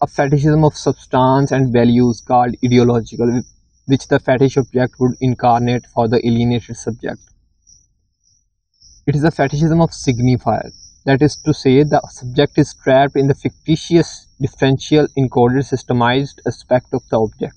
a fetishism of substance and values called ideological, which the fetish object would incarnate for the alienated subject. It is a fetishism of signifier, that is to say, the subject is trapped in the fictitious, differential, encoded, systemized aspect of the object.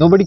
nobody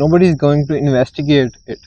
nobody is going to investigate it।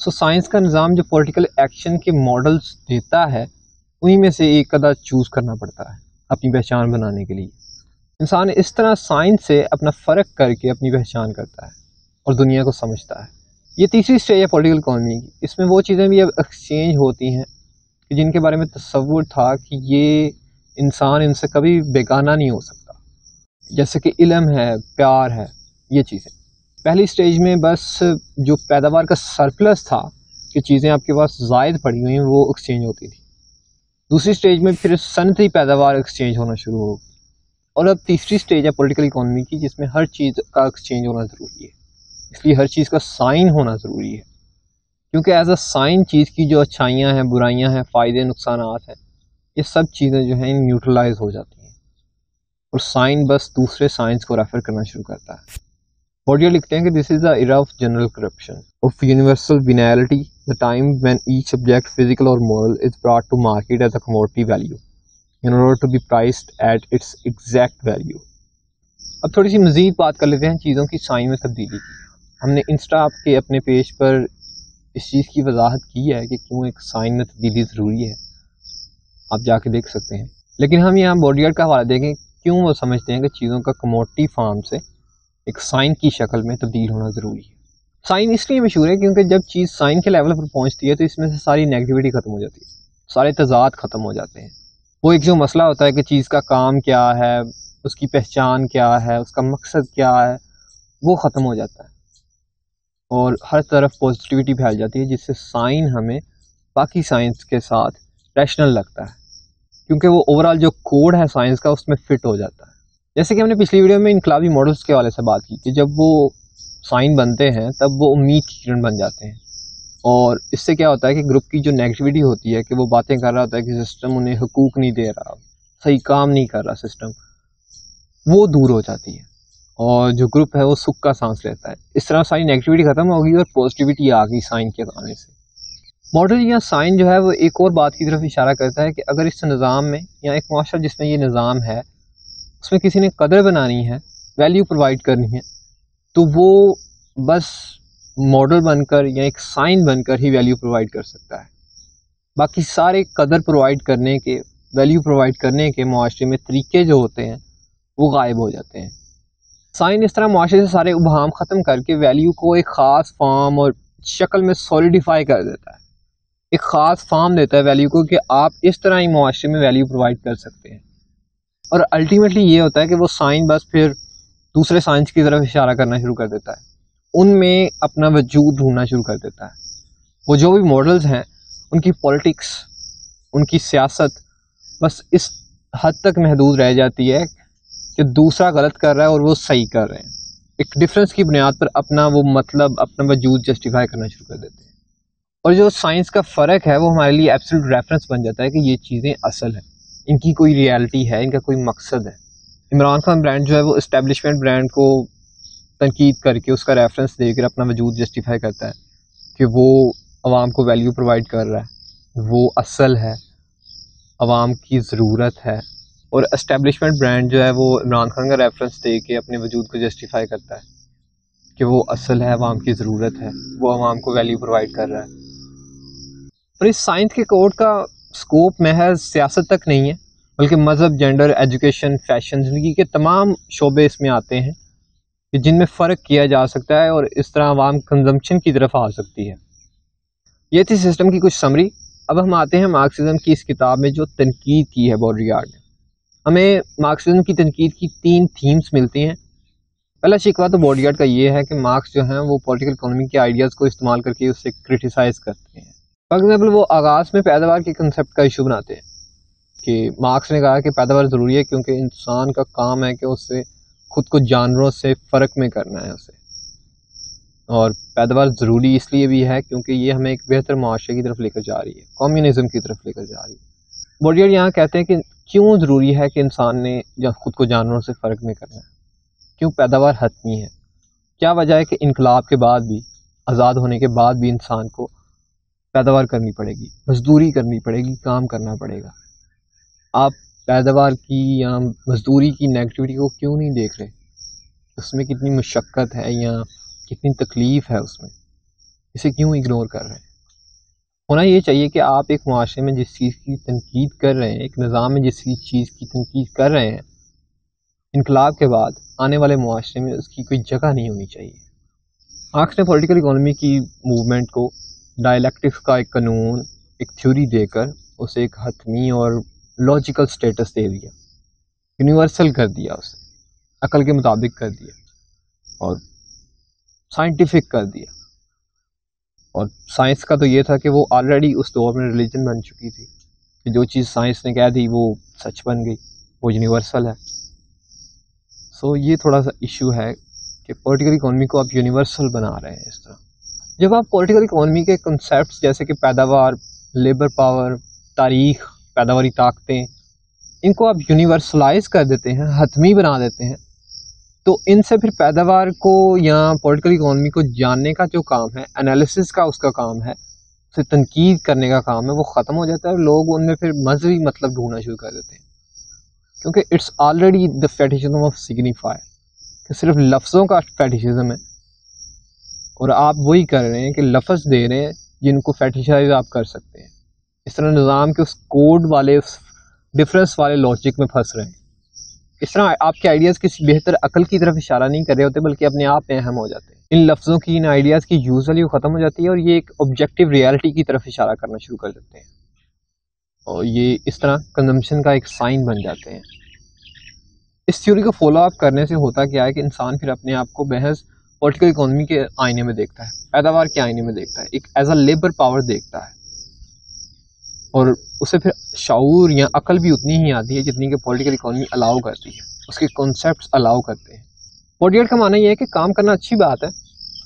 So science کا نظام جو political action کے models دیتا ہے انہی میں سے ایک آدھا چوز کرنا پڑتا ہے اپنی پہچان بنانے کے لیے. انسان اس طرح سائنس سے اپنا فرق کر کے اپنی پہچان کرتا ہے اور دنیا کو سمجھتا ہے. یہ تیسری اسٹیج ہے پولیٹیکل اکانومی کی. اس میں وہ چیزیں بھی اب ایکسچینج ہوتی ہیں کہ جن کے بارے میں تصور تھا کہ یہ انسان ان سے کبھی بیگانہ نہیں ہو سکتا، جیسے کہ علم ہے، پیار ہے، یہ چیزیں. پہلی اسٹیج میں بس جو پیداوار کا سرپلس تھا کہ چیزیں آپ کے پاس زائد پڑی ہوئی ہیں وہ ایکسچینج ہوتی تھی. دوسری اسٹیج میں پھر صنعتی پیداوار ایکسچینج ہونا شروع ہو گئی. اور اب تیسری اسٹیج ہے پولیٹیکل اکانومی کی، جس میں ہر چیز کا ایکسچینج ہونا ضروری ہے. اس لیے ہر چیز کا سائن ہونا ضروری ہے، کیونکہ ایز اے سائن چیز کی جو اچھائیاں ہیں، برائیاں ہیں، فائدے نقصانات ہیں، یہ سب چیزیں جو ہیں نیوٹرلائز ہو جاتی ہیں اور سائن بس دوسرے سائنس کو ریفر کرنا شروع کرتا ہے. بوڈیئر لکھتے ہیں کہ this is the era of general corruption of universal venality, the time when each subject physical اور moral is brought to market as a commodity value in order to be priced at its exact value. اب تھوڑی سی مزید بات کر لیتے ہیں چیزوں کی سائن میں تبدیلی کی. ہم نے انسٹا کے اپنے پیج پر اس چیز کی وضاحت کی ہے کہ کیوں ایک سائن میں تبدیلی ضروری ہے، آپ جا کے دیکھ سکتے ہیں. لیکن ہم یہاں بوڈیئر کا حوالہ دیکھیں کیوں وہ سمجھتے ہیں کہ چیزوں کا کموڈٹی فارم سے ایک سائن کی شکل میں تبدیل ہونا ضروری ہے. سائن اس لیے مشہور ہے کیونکہ جب چیز سائن کے لیول پر پہنچتی ہے تو اس میں سے ساری نیگیٹیوٹی ختم ہو جاتی ہے، سارے تضاد ختم ہو جاتے ہیں. وہ ایک جو مسئلہ ہوتا ہے کہ چیز کا کام کیا ہے، اس کی پہچان کیا ہے، اس کا مقصد کیا ہے، وہ ختم ہو جاتا ہے اور ہر طرف پازیٹیوٹی پھیل جاتی ہے، جس سے سائن ہمیں باقی سائنس کے ساتھ ریشنل لگتا ہے کیونکہ وہ اوورال جو کوڈ ہے سائنس کا اس میں فٹ ہو جاتا ہے. جیسے کہ ہم نے پچھلی ویڈیو میں انقلابی ماڈلس کے حوالے سے بات کی کہ جب وہ سائن بنتے ہیں تب وہ امید کی کرن بن جاتے ہیں، اور اس سے کیا ہوتا ہے کہ گروپ کی جو نیگیٹیوٹی ہوتی ہے کہ وہ باتیں کر رہا ہوتا ہے کہ سسٹم انہیں حقوق نہیں دے رہا، صحیح کام نہیں کر رہا سسٹم، وہ دور ہو جاتی ہے اور جو گروپ ہے وہ سکھ کا سانس لیتا ہے. اس طرح ساری نیگیٹیوٹی ختم ہوگی اور پازیٹیوٹی آ گئی سائن کے آنے سے. ماڈل یا سائن جو ہے وہ ایک اور بات کی طرف اشارہ کرتا ہے کہ اگر اس نظام میں یا ایک معاشرہ جس میں یہ نظام ہے اس میں کسی نے قدر بنانی ہے، ویلیو پرووائڈ کرنی ہے، تو وہ بس ماڈل بن کر یا ایک سائن بن کر ہی ویلیو پرووائڈ کر سکتا ہے. باقی سارے قدر پرووائڈ کرنے کے، ویلیو پرووائڈ کرنے کے معاشرے میں طریقے جو ہوتے ہیں وہ غائب ہو جاتے ہیں. سائن اس طرح معاشرے سے سارے ابہام ختم کر کے ویلیو کو ایک خاص فارم اور شکل میں سولیڈیفائی کر دیتا ہے، ایک خاص فارم دیتا ہے ویلیو کو کہ آپ اس طرح ہی معاشرے میں ویلیو پرووائڈ کر سکتے ہیں. اور الٹیمیٹلی یہ ہوتا ہے کہ وہ سائن بس پھر دوسرے سائنس کی طرف اشارہ کرنا شروع کر دیتا ہے، ان میں اپنا وجود ڈھونڈنا شروع کر دیتا ہے. وہ جو بھی ماڈلز ہیں ان کی پولیٹکس، ان کی سیاست بس اس حد تک محدود رہ جاتی ہے کہ دوسرا غلط کر رہا ہے اور وہ صحیح کر رہے ہیں، ایک ڈفرینس کی بنیاد پر اپنا وہ مطلب، اپنا وجود جسٹیفائی کرنا شروع کر دیتے ہیں. اور جو سائنس کا فرق ہے وہ ہمارے لیے ایبسولوٹ ریفرنس بن جاتا ہے کہ یہ چیزیں اصل ہیں، ان کی کوئی ریالٹی ہے، ان کا کوئی مقصد ہے. عمران خان برانڈ جو ہے وہ اسٹیبلشمنٹ برانڈ کو تنقید کر کے اس کا ریفرنس دے کر اپنا وجود جسٹیفائی کرتا ہے کہ وہ عوام کو ویلیو پرووائڈ کر رہا ہے، وہ اصل ہے، عوام کی ضرورت ہے. اور اسٹیبلشمنٹ برانڈ جو ہے وہ عمران خان کا ریفرنس دے کے اپنے وجود کو جسٹیفائی کرتا ہے کہ وہ اصل ہے، عوام کی ضرورت ہے، وہ عوام کو ویلیو پرووائڈ کر رہا ہے. اور اس سائنس کے کوڈ کا سکوپ محض سیاست تک نہیں ہے بلکہ مذہب، جینڈر، ایجوکیشن، فیشن، زندگی کے تمام شعبے اس میں آتے ہیں کہ جن میں فرق کیا جا سکتا ہے اور اس طرح عوام کنزمپشن کی طرف آ سکتی ہے. یہ تھی سسٹم کی کچھ سمری. اب ہم آتے ہیں مارکسزم کی اس کتاب میں جو تنقید کی ہے بوڈریارڈ نے. ہمیں مارکسزم کی تنقید کی 3 تھیمز ملتی ہیں. پہلا شکوہ تو بوڈریارڈ کا یہ ہے کہ مارکس جو ہیں وہ پولیٹیکل اکانومی کے آئیڈیاز کو استعمال کر کے اسے کرٹیسائز کرتے ہیں. فار ایگزامپل وہ آغاز میں پیداوار کے کنسیپٹ کا ایشو بناتے ہیں کہ مارکس نے کہا کہ پیداوار ضروری ہے کیونکہ انسان کا کام ہے کہ اس سے خود کو جانوروں سے فرق میں کرنا ہے اسے، اور پیداوار ضروری اس لیے بھی ہے کیونکہ یہ ہمیں ایک بہتر معاشرے کی طرف لے کر جا رہی ہے، کمیونزم کی طرف لے کر جا رہی ہے. بوڈریارڈ یہاں کہتے ہیں کہ کیوں ضروری ہے کہ انسان نے خود کو جانوروں سے فرق میں کرنا ہے، کیوں پیداوار حتمی ہے، کیا وجہ ہے کہ انقلاب کے بعد بھی، آزاد ہونے کے بعد بھی انسان کو پیداوار کرنی پڑے گی، مزدوری کرنی پڑے گی، کام کرنا پڑے گا. آپ پیداوار کی یا مزدوری کی نیگیٹیوٹی کو کیوں نہیں دیکھ رہے؟ اس میں کتنی مشقت ہے یا کتنی تکلیف ہے اس میں. اسے کیوں اگنور کر رہے ہیں؟ ہونا یہ چاہیے کہ آپ ایک معاشرے میں جس چیز کی تنقید کر رہے ہیں، ایک نظام میں جس چیز کی تنقید کر رہے ہیں، انقلاب کے بعد آنے والے معاشرے میں اس کی کوئی جگہ نہیں ہونی چاہیے۔ مارکس نے پولیٹیکل اکانومی کی موومنٹ کو ڈائلیکٹکس کا ایک قانون، ایک تھیوری دے کر اسے ایک حتمی اور لاجیکل سٹیٹس دے دیا، یونیورسل کر دیا، اسے عقل کے مطابق کر دیا اور سائنٹیفک کر دیا۔ اور سائنس کا تو یہ تھا کہ وہ آلریڈی اس دور میں ریلیجن بن چکی تھی کہ جو چیز سائنس نے کہہ دی وہ سچ بن گئی، وہ یونیورسل ہے۔ سو یہ تھوڑا سا ایشو ہے کہ پولیٹیکل اکانومی کو آپ یونیورسل بنا رہے ہیں اس طرح۔ جب آپ پولیٹیکل اکانومی کے کنسیپٹس جیسے کہ پیداوار، لیبر پاور، تاریخ، پیداواری طاقتیں، ان کو آپ یونیورسلائز کر دیتے ہیں، حتمی بنا دیتے ہیں، تو ان سے پھر پیداوار کو یا پولیٹیکل اکانومی کو جاننے کا جو کام ہے، انالیسس کا اس کا کام ہے، اسے تنقید کرنے کا کام ہے، وہ ختم ہو جاتا ہے اور لوگ ان میں پھر مذہبی مطلب ڈھونڈنا شروع کر دیتے ہیں، کیونکہ it's already the fetishism of signify, کہ صرف لفظوں کا فیٹیشزم ہے اور آپ وہی کر رہے ہیں کہ لفظ دے رہے ہیں جن کو فیٹیشائز آپ کر سکتے ہیں۔ اس طرح نظام کے اس کوڈ والے، اس ڈفرینس والے لاجک میں پھنس رہے ہیں۔ اس طرح آپ کے آئیڈیاز کسی بہتر عقل کی طرف اشارہ نہیں کر رہے ہوتے بلکہ اپنے آپ میں اہم ہو جاتے ہیں۔ ان لفظوں کی، ان آئیڈیاز کی یوز ویلیو ختم ہو جاتی ہے اور یہ ایک آبجیکٹیو ریالٹی کی طرف اشارہ کرنا شروع کر دیتے ہیں، اور یہ اس طرح کنزمپشن کا ایک سائن بن جاتے ہیں۔ اس تھیوری کو فالو اپ کرنے سے ہوتا کیا ہے کہ انسان پھر اپنے آپ کو محض پولیٹیکل اکانومی کے آئینے میں دیکھتا ہے، پیداوار کے آئینے میں دیکھتا ہے، ایک ایز اے لیبر پاور دیکھتا ہے، اور اسے پھر شعور یا عقل بھی اتنی ہی آتی ہے جتنی کہ پولیٹیکل اکانومی الاؤ کرتی ہے، اس کے کنسیپٹس الاؤ کرتے ہیں۔ پولیٹیکل کا معنی یہ ہے کہ کام کرنا اچھی بات ہے،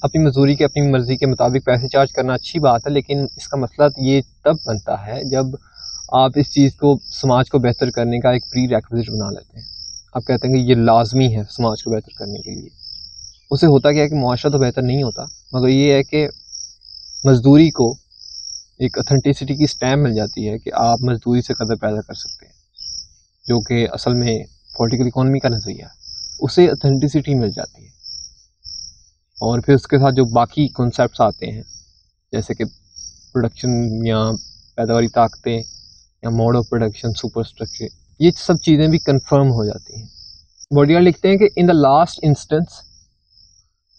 اپنی مزدوری کے، اپنی مرضی کے مطابق پیسے چارج کرنا اچھی بات ہے، لیکن اس کا مسئلہ یہ تب بنتا ہے جب آپ اس چیز کو، سماج کو بہتر کرنے کا ایک پری ریکوزٹ بنا لیتے ہیں۔ آپ کہتے ہیں کہ یہ لازمی ہے سماج کو بہتر کرنے کے لیے۔ اسے ہوتا کیا ہے کہ معاشرہ تو بہتر نہیں ہوتا، مگر یہ ہے کہ مزدوری کو ایک اتھینٹسٹی کی سٹیمپ مل جاتی ہے کہ آپ مزدوری سے قدر پیدا کر سکتے ہیں، جو کہ اصل میں پولیٹیکل اکانومی کا نظریہ ہے، اسے اتھینٹسٹی مل جاتی ہے۔ اور پھر اس کے ساتھ جو باقی کنسیپٹس آتے ہیں جیسے کہ پروڈکشن یا پیداواری طاقتیں یا mode of production, superstructure, یہ سب چیزیں بھی کنفرم ہو جاتی ہیں۔ بوڈیار لکھتے ہیں کہ in the last instance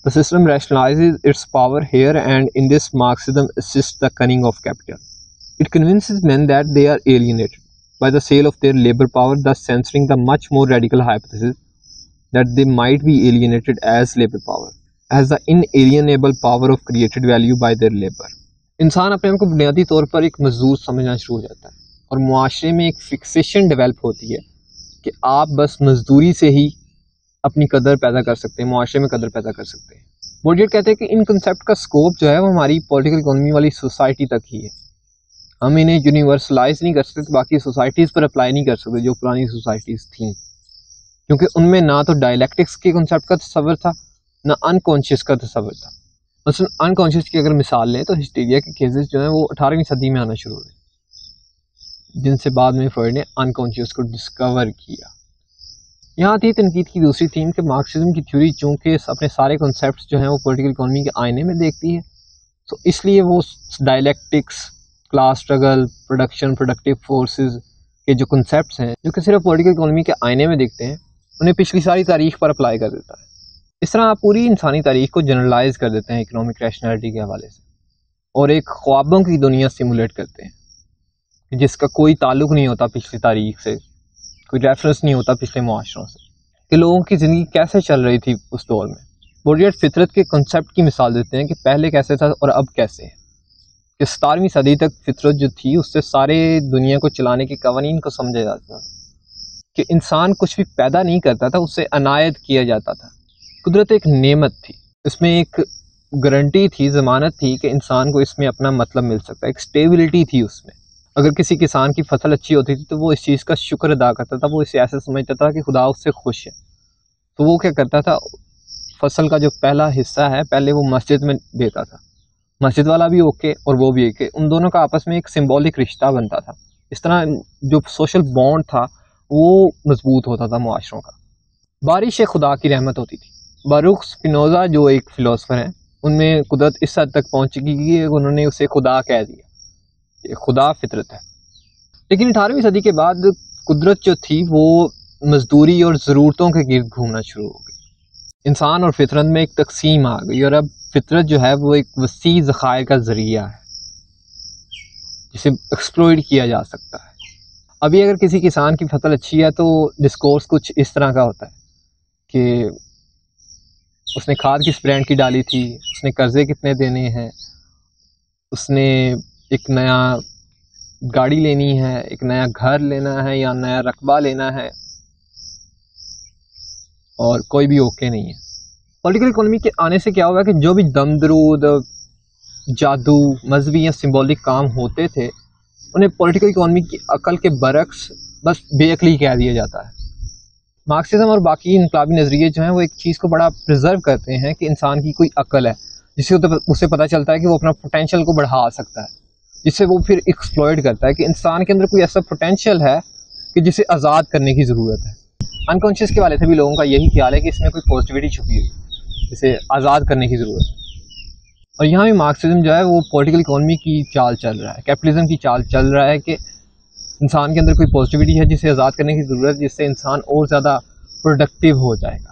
the system rationalizes its power here, and in this Marxism assists the cunning of capital. It convinces men that they are alienated by the sale of their labor power, thus censoring the much more radical hypothesis that they might be alienated as labor power, as the inalienable power of created value by their labor. انسان اپنے آپ کو بنیادی طور پر ایک مزدور سمجھنا شروع ہو جاتا ہے، اور معاشرے میں ایک فکسیشن ڈیولپ ہوتی ہے کہ آپ بس مزدوری سے ہی اپنی قدر پیدا کر سکتے ہیں، معاشرے میں قدر پیدا کر سکتے ہیں۔ بوڈیئر کہتے ہیں کہ ان کنسیپٹ کا سکوپ جو ہے وہ ہماری پولیٹیکل اکانومی والی سوسائٹی تک ہی ہے، ہم انہیں یونیورسلائز نہیں کر سکتے، باقی سوسائٹیز پر اپلائی نہیں کر سکتے جو پرانی سوسائٹیز تھیں، کیونکہ ان میں نہ تو ڈائلیکٹکس کے کنسیپٹ کا تصور تھا، نہ انکانشیس کا تصور تھا۔ مثلا انکانشیس کی اگر مثال لیں تو ہسٹیریا کے کیسز جو ہیں وہ 18ویں صدی میں آنا شروع ہوئے، جن سے بعد میں فرائڈ نے انکانشیس کو ڈسکور کیا۔ یہاں آتی ہے تنقید کی دوسری تھیم کہ مارکسزم کی تھیوری چونکہ اپنے سارے کنسیپٹس جو ہیں وہ پولیٹیکل اکانومی کے آئینے میں دیکھتی ہے، تو اس لیے وہ dialectics, class struggle, production, productive forces کے جو کنسیپٹس ہیں جو کہ صرف پولیٹیکل اکانومی کے آئینے میں دیکھتے ہیں، انہیں پچھلی ساری تاریخ پر اپلائی کر دیتا ہے۔ اس طرح آپ پوری انسانی تاریخ کو جنرلائز کر دیتے ہیں اکنامک ریشنلٹی کے حوالے سے، اور ایک خوابوں کی دنیا سیمولیٹ کرتے ہیں جس کا کوئی تعلق نہیں ہوتا پچھلی تاریخ سے، کوئی ریفرنس نہیں ہوتا پچھلے معاشروں سے، کہ لوگوں کی زندگی کیسے چل رہی تھی اس دور میں۔ بوڈیار فطرت کے کنسیپٹ کی مثال دیتے ہیں کہ پہلے کیسے تھا اور اب کیسے ہے، کہ 17ویں صدی تک فطرت جو تھی اس سے سارے دنیا کو چلانے کے قوانین کو سمجھا جاتا تھا، کہ انسان کچھ بھی پیدا نہیں کرتا تھا، اسے عنایت کیا جاتا تھا۔ قدرت ایک نعمت تھی، اس میں ایک گارنٹی تھی، ضمانت تھی کہ انسان کو اس میں اپنا مطلب مل سکتا ہے، ایک سٹیبلٹی تھی اس میں۔ اگر کسی کسان کی فصل اچھی ہوتی تھی تو وہ اس چیز کا شکر ادا کرتا تھا، وہ اسے ایسے سمجھتا تھا کہ خدا اس سے خوش ہے، تو وہ کیا کرتا تھا، فصل کا جو پہلا حصہ ہے پہلے وہ مسجد میں دیتا تھا، مسجد والا بھی اوکے اور وہ بھی اوکے، ان دونوں کا آپس میں ایک سمبولک رشتہ بنتا تھا۔ اس طرح جو سوشل بانڈ تھا وہ مضبوط ہوتا تھا معاشروں کا۔ بارش خدا کی رحمت ہوتی تھی۔ باروخ اسپینوزا جو ایک فلاسفر ہیں، ان میں قدرت اس حد تک پہنچ چکی کہ انہوں نے اسے خدا کہہ دیا، یہ خدا فطرت ہے۔ لیکن 18ویں صدی کے بعد قدرت جو تھی وہ مزدوری اور ضرورتوں کے گرد گھومنا شروع ہو گئی، انسان اور فطرت میں ایک تقسیم آ گئی، اور اب فطرت جو ہے وہ ایک وسیع ذخائر کا ذریعہ ہے جسے ایکسپلوئٹ کیا جا سکتا ہے۔ ابھی اگر کسی کسان کی فصل اچھی ہے تو ڈسکورس کچھ اس طرح کا ہوتا ہے کہ اس نے کھاد کس برانڈ کی ڈالی تھی، اس نے قرضے کتنے دینے ہیں، اس نے ایک نیا گاڑی لینی ہے، ایک نیا گھر لینا ہے یا نیا رقبہ لینا ہے، اور کوئی بھی اوکے نہیں ہے۔ پولیٹیکل اکانومی کے آنے سے کیا ہوا کہ جو بھی دم درود، جادو، مذہبی یا سمبولک کام ہوتے تھے انہیں پولیٹیکل اکانومی کی عقل کے برعکس بس بے عقلی کہہ دیا جاتا ہے۔ مارکسزم اور باقی انقلابی نظریے جو ہیں وہ ایک چیز کو بڑا پرزرو کرتے ہیں کہ انسان کی کوئی عقل ہے جس سے اسے پتہ چلتا ہے کہ وہ اپنا پوٹینشیل کو بڑھا سکتا ہے، جس سے وہ پھر ایکسپلوئٹ کرتا ہے کہ انسان کے اندر کوئی ایسا پوٹینشیل ہے کہ جسے آزاد کرنے کی ضرورت ہے۔ انکانشیس کے والے سے بھی لوگوں کا یہی خیال ہے کہ اس میں کوئی پازیٹیوٹی چھپی ہوئی، جسے آزاد کرنے کی ضرورت ہے۔ اور یہاں بھی مارکسزم جو ہے وہ پولیٹیکل اکانومی کی چال چل رہا ہے، کیپٹلزم کی چال چل رہا ہے کہ انسان کے اندر کوئی پازیٹیوٹی ہے جسے آزاد کرنے کی ضرورت ہے، جس سے انسان اور زیادہ پروڈکٹیو ہو جائے گا۔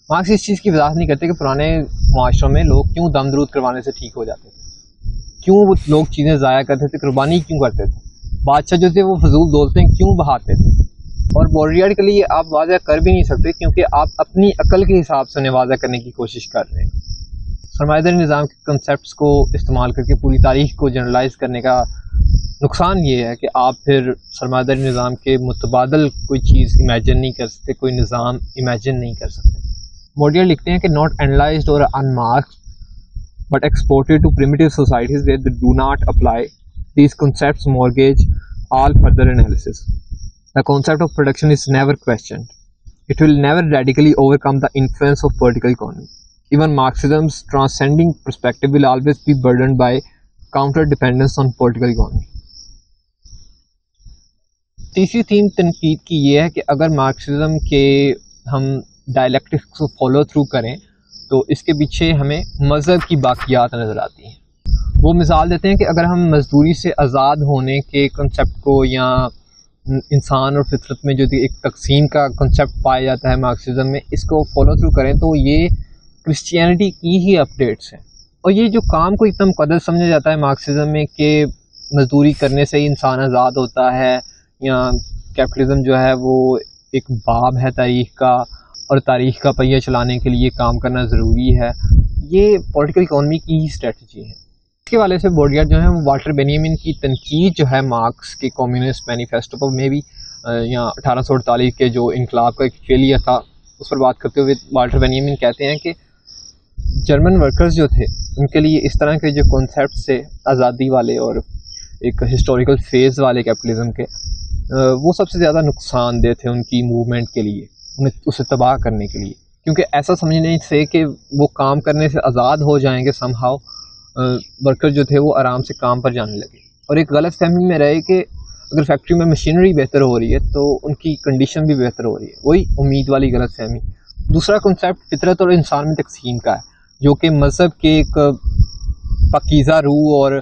مارکس اس چیز کی وضاحت نہیں کرتے کہ پرانے معاشروں میں لوگ کیوں دم درود کروانے سے ٹھیک ہو جاتے تھے، کیوں وہ لوگ چیزیں ضائع کرتے تھے، قربانی کیوں کرتے تھے، بادشاہ جو تھے وہ فضول دولتیں کیوں بہاتے تھے۔ اور بوڈریارڈ کے لیے آپ واضح کر بھی نہیں سکتے کیونکہ آپ اپنی عقل کے حساب سے انہیں واضح کرنے کی کوشش کر رہے ہیں۔ سرمایہ داری نظام کے کنسیپٹس کو استعمال کر کے پوری تاریخ کو جنرلائز کرنے کا نقصان یہ ہے کہ آپ پھر سرمایہ داری نظام کے متبادل کوئی چیز امیجن نہیں کر سکتے، کوئی نظام امیجن نہیں کر سکتے۔ بوڈریارڈ لکھتے ہیں کہ ناٹ اینالائزڈ اور unmarked but exported to primitive societies where they do not apply these concepts mortgage all further analysis. The concept of production is never questioned. It will never radically overcome the influence of political economy. Even Marxism's transcending perspective will always be burdened by counter-dependence on political economy. تیسری theme تنقید کی یہ ہے کہ اگر Marxism کے ہم dialectics کو فالو تھرو کریں تو اس کے پیچھے ہمیں مذہب کی باقیات نظر آتی ہیں۔ وہ مثال دیتے ہیں کہ اگر ہم مزدوری سے آزاد ہونے کے کنسیپٹ کو یا انسان اور فطرت میں جو ایک تقسیم کا کنسیپٹ پایا جاتا ہے مارکسزم میں، اس کو فالو تھرو کریں تو یہ کرسچینٹی کی ہی اپڈیٹس ہیں۔ اور یہ جو کام کو اتنا مقدس سمجھا جاتا ہے مارکسزم میں کہ مزدوری کرنے سے ہی انسان آزاد ہوتا ہے، یا کیپٹلزم جو ہے وہ ایک باب ہے تاریخ کا اور تاریخ کا پہیہ چلانے کے لیے کام کرنا ضروری ہے، یہ پولیٹیکل اکانومی کی ہی اسٹریٹجی ہے۔ اس کے والے سے بوڈریارڈ جو ہے وہ والٹر بینیامن کی تنقید جو ہے مارکس کے کمیونسٹ مینیفیسٹو پر میں بھی یا 1848 کے جو انقلاب کا ایک فیلئر تھا اس پر بات کرتے ہوئے والٹر بینیامن کہتے ہیں کہ جرمن ورکرز جو تھے ان کے لیے اس طرح کے جو کانسیپٹس تھے آزادی والے اور ایک ہسٹوریکل فیز والے کیپٹلزم کے، وہ سب سے زیادہ نقصان دہ تھے ان کی موومنٹ کے لیے، انہیں اسے تباہ کرنے کے لیے، کیونکہ ایسا سمجھنے سے کہ وہ کام کرنے سے آزاد ہو جائیں گے سم ہاؤ، ورکر جو تھے وہ آرام سے کام پر جانے لگے، اور ایک غلط فہمی میں رہے کہ اگر فیکٹری میں مشینری بہتر ہو رہی ہے تو ان کی کنڈیشن بھی بہتر ہو رہی ہے، وہی امید والی غلط فہمی۔ دوسرا کنسیپٹ فطرت اور انسان میں تقسیم کا ہے، جو کہ مذہب کے ایک پاکیزہ روح اور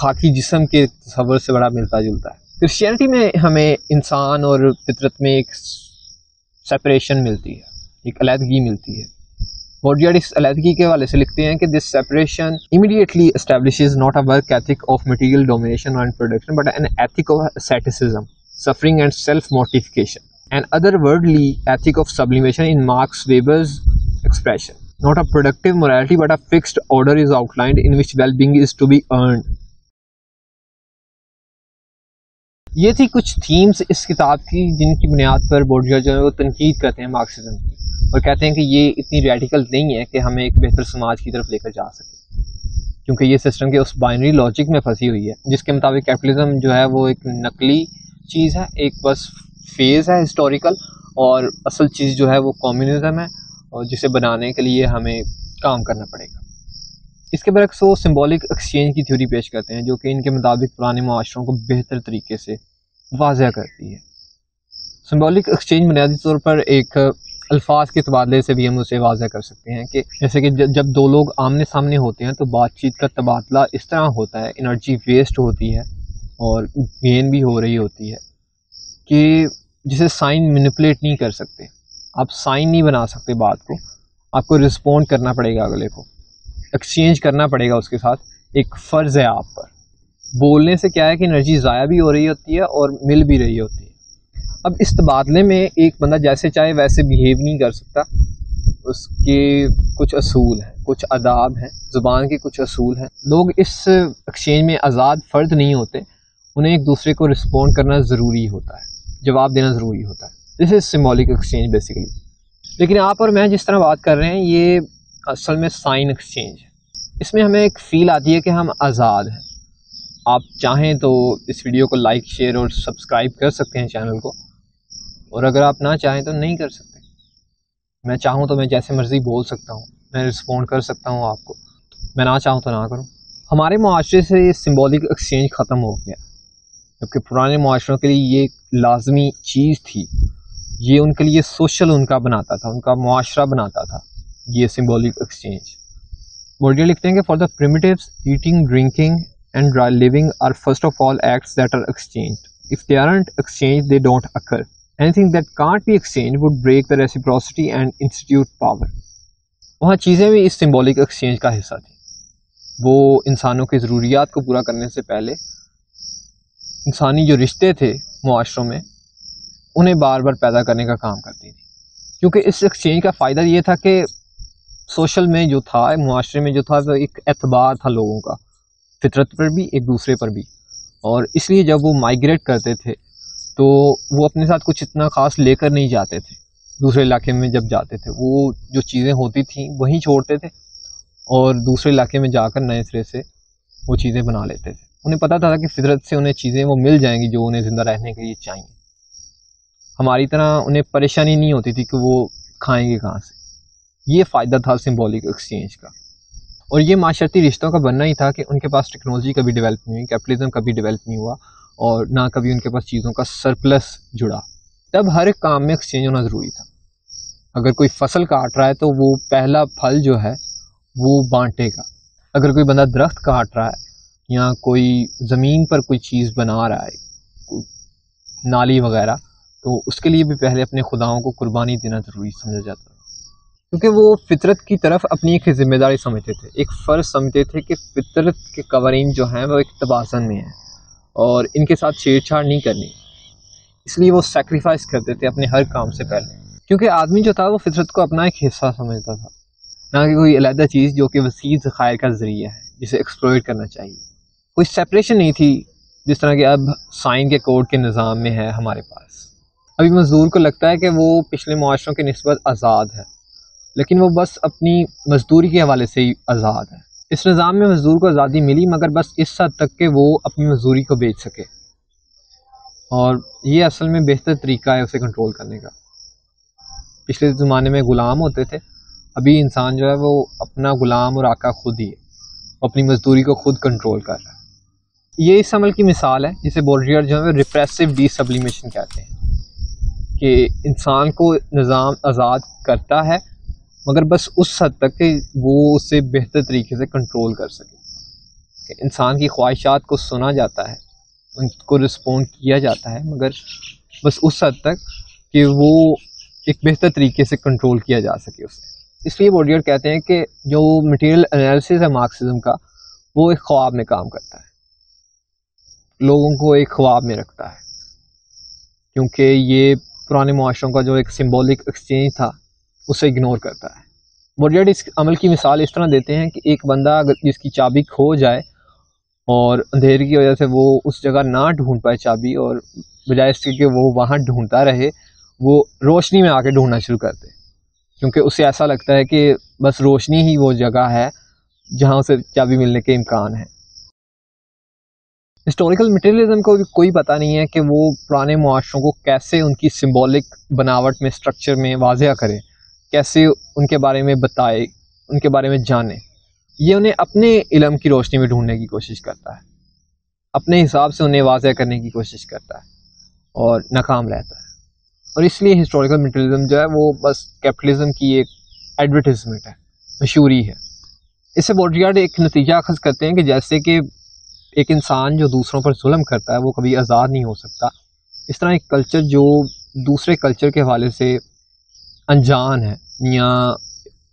خاکی جسم کے تصور سے بڑا ملتا جلتا ہے۔ کرسچینٹی میں ہمیں انسان اور فطرت میں ایک سیپریشن ملتی ہے، ایک علیحدگی ملتی ہے۔ بوڈریارڈ اس علیحدگی کے حوالے سے لکھتے ہیں کہ this separation immediately establishes not a work ethic of material domination and production but an ethic of asceticism, suffering and self-mortification, an otherworldly ethic of sublimation in Max Weber's expression. Not a productive morality but a fixed order is outlined in which well-being is to be earned. یہ تھی کچھ themes اس کتاب کی جن کی بنیاد پر بوڈریارڈ جو ہے وہ تنقید کرتے ہیں مارکسزم کی، اور کہتے ہیں کہ یہ اتنی ریڈیکل نہیں ہے کہ ہمیں ایک بہتر سماج کی طرف لے کر جا سکے، کیونکہ یہ سسٹم کے اس بائنری لاجک میں پھنسی ہوئی ہے جس کے مطابق کیپٹلزم جو ہے وہ ایک نقلی چیز ہے، ایک بس فیز ہے ہسٹوریکل، اور اصل چیز جو ہے وہ کمیونزم ہے، اور جسے بنانے کے لیے ہمیں کام کرنا پڑے گا۔ اس کے برعکس وہ سمبولک ایکسچینج کی تھیوری پیش کرتے ہیں جو کہ ان کے مطابق پرانے معاشروں کو بہتر طریقے سے واضح کرتی ہے۔ سمبولک ایکسچینج بنیادی طور پر ایک الفاظ کے تبادلے سے بھی ہم اسے واضح کر سکتے ہیں کہ جیسے کہ جب دو لوگ آمنے سامنے ہوتے ہیں تو بات چیت کا تبادلہ اس طرح ہوتا ہے، انرجی ویسٹ ہوتی ہے اور گین بھی ہو رہی ہوتی ہے کہ جسے سائن مینیپولیٹ نہیں کر سکتے. آپ سائن نہیں بنا سکتے بات کو، آپ کو رسپونڈ کرنا پڑے گا، اگلے کو ایکسچینج کرنا پڑے گا اس کے ساتھ. ایک فرض ہے آپ پر. بولنے سے کیا ہے کہ انرجی ضائع بھی ہو رہی ہوتی ہے اور مل بھی رہی ہوتی ہے. اب اس تبادلے میں ایک بندہ جیسے چاہے ویسے بیہیو نہیں کر سکتا. اس کے کچھ اصول ہیں، کچھ آداب ہیں، زبان کے کچھ اصول ہیں. لوگ اس ایکسچینج میں آزاد فرد نہیں ہوتے، انہیں ایک دوسرے کو رسپونڈ کرنا ضروری ہوتا ہے، جواب دینا ضروری ہوتا ہے. دس از سمبولک ایکسچینج بیسیکلی. لیکن آپ اور میں جس طرح بات کر رہے ہیں یہ اصل میں سائن ایکسچینج ہے. اس میں ہمیں ایک فیل آتی ہے کہ ہم آزاد ہیں. آپ چاہیں تو اس ویڈیو کو لائک، شیئر اور سبسکرائب کر سکتے ہیں چینل کو، اور اگر آپ نہ چاہیں تو نہیں کر سکتے. میں چاہوں تو میں جیسے مرضی بول سکتا ہوں، میں رسپونڈ کر سکتا ہوں آپ کو، میں نہ چاہوں تو نہ کروں. ہمارے معاشرے سے یہ سمبولک ایکسچینج ختم ہو گیا، جبکہ پرانے معاشروں کے لیے یہ ایک لازمی چیز تھی. یہ ان کے لیے سوشل ان کا بناتا تھا، ان کا معاشرہ بناتا تھا یہ سمبولک ایکسچینج. بورڈیئر لکھتے ہیں کہ for the پریمیٹیوز eating, drinking and living are first of all acts that are exchanged. If they aren't exchanged, they don't occur. Anything that can't be exchanged would break the reciprocity and institute power. وہاں چیزیں بھی اس symbolic exchange کا حصہ تھیں. وہ انسانوں کی ضروریات کو پورا کرنے سے پہلے انسانی جو رشتے تھے معاشروں میں انہیں بار بار پیدا کرنے کا کام کرتی تھی. کیونکہ اس ایکسچینج کا فائدہ یہ تھا کہ سوشل میں جو تھا، معاشرے میں جو تھا، وہ ایک اعتبار تھا لوگوں کا، فطرت پر بھی، ایک دوسرے پر بھی. اور اس لیے جب وہ مائیگریٹ کرتے تھے تو وہ اپنے ساتھ کچھ اتنا خاص لے کر نہیں جاتے تھے. دوسرے علاقے میں جب جاتے تھے وہ جو چیزیں ہوتی تھیں وہیں چھوڑتے تھے اور دوسرے علاقے میں جا کر نئے سرے سے وہ چیزیں بنا لیتے تھے. انہیں پتہ تھا کہ فطرت سے انہیں چیزیں وہ مل جائیں گی جو انہیں زندہ رہنے کے لیے چاہیے. ہماری طرح انہیں پریشانی نہیں ہوتی تھی کہ وہ کھائیں گے کہاں سے. یہ فائدہ تھا سمبولک ایکسچینج کا. اور یہ معاشرتی رشتوں کا بننا ہی تھا کہ ان کے پاس ٹیکنالوجی کبھی ڈیولپ نہیں ہوئی، کیپٹلزم کبھی ڈیولپ نہیں ہوا، اور نہ کبھی ان کے پاس چیزوں کا سرپلس جڑا. تب ہر ایک کام میں ایکسچینج ہونا ضروری تھا. اگر کوئی فصل کاٹ رہا ہے تو وہ پہلا پھل جو ہے وہ بانٹے گا. اگر کوئی بندہ درخت کاٹ رہا ہے یا کوئی زمین پر کوئی چیز بنا رہا ہے، نالی وغیرہ، تو اس کے لیے بھی پہلے اپنے خداؤں کو قربانی دینا ضروری سمجھا جاتا ہے. کیونکہ وہ فطرت کی طرف اپنی ایک ذمہ داری سمجھتے تھے، ایک فرض سمجھتے تھے کہ فطرت کے قوانین جو ہیں وہ ایک توازن میں ہیں اور ان کے ساتھ چھیڑ چھاڑ نہیں کرنی. اس لیے وہ سیکریفائس کرتے تھے اپنے ہر کام سے پہلے. کیونکہ آدمی جو تھا وہ فطرت کو اپنا ایک حصہ سمجھتا تھا، نہ کہ کوئی علیحدہ چیز جو کہ وسیع ذخائر کا ذریعہ ہے جسے ایکسپلوئٹ کرنا چاہیے. کوئی سیپریشن نہیں تھی جس طرح کہ اب سائن کے کوڈ کے نظام میں ہے ہمارے پاس. ابھی مزدور کو لگتا ہے کہ وہ پچھلے معاشروں کی نسبت آزاد ہے، لیکن وہ بس اپنی مزدوری کے حوالے سے ہی آزاد ہے. اس نظام میں مزدور کو آزادی ملی مگر بس اس حد تک کہ وہ اپنی مزدوری کو بیچ سکے، اور یہ اصل میں بہتر طریقہ ہے اسے کنٹرول کرنے کا. پچھلے زمانے میں غلام ہوتے تھے، ابھی انسان جو ہے وہ اپنا غلام اور آقا خود ہی ہے، اپنی مزدوری کو خود کنٹرول کر رہا ہے. یہ اس عمل کی مثال ہے جسے بورڈیئر جو ہے ریپریسو ڈی سبلیمیشن کہتے ہیں، کہ انسان کو نظام آزاد کرتا ہے مگر بس اس حد تک کہ وہ اسے بہتر طریقے سے کنٹرول کر سکے. کہ انسان کی خواہشات کو سنا جاتا ہے، ان کو رسپونڈ کیا جاتا ہے، مگر بس اس حد تک کہ وہ ایک بہتر طریقے سے کنٹرول کیا جا سکے اسے. اس لیے بورڈیئر کہتے ہیں کہ جو مٹیریل انالیسس ہے مارکسزم کا، وہ ایک خواب میں کام کرتا ہے، لوگوں کو ایک خواب میں رکھتا ہے. کیونکہ یہ پرانے معاشروں کا جو ایک سمبولک ایکسچینج تھا اسے اگنور کرتا ہے. بورڈیئر اس عمل کی مثال اس طرح دیتے ہیں کہ ایک بندہ اگر جس کی چابی کھو جائے اور اندھیرے کی وجہ سے وہ اس جگہ نہ ڈھونڈ پائے چابی، اور بجائے اس کے کہ وہ وہاں ڈھونڈتا رہے، وہ روشنی میں آ کے ڈھونڈنا شروع کرتے، کیونکہ اسے ایسا لگتا ہے کہ بس روشنی ہی وہ جگہ ہے جہاں اسے چابی ملنے کے امکان ہے. ہسٹوریکل مٹیریلزم کو بھی کوئی پتہ نہیں ہے کہ وہ پرانے معاشروں کو کیسے ان کی سمبولک بناوٹ میں، اسٹرکچر میں واضح کرے، کیسے ان کے بارے میں بتائے، ان کے بارے میں جانے. یہ انہیں اپنے علم کی روشنی میں ڈھونڈنے کی کوشش کرتا ہے، اپنے حساب سے انہیں واضح کرنے کی کوشش کرتا ہے اور ناکام رہتا ہے. اور اس لیے ہسٹوریکل مٹیریلزم جو ہے وہ بس کیپٹلزم کی ایک ایڈورٹیزمنٹ ہے، مشہوری ہے۔ اس سے بوڈریارڈ ایک نتیجہ اخذ کرتے ہیں کہ جیسے کہ ایک انسان جو دوسروں پر ظلم کرتا ہے وہ کبھی آزاد نہیں ہو سکتا، اس طرح ایک کلچر جو دوسرے کلچر کے حوالے سے انجان ہے یا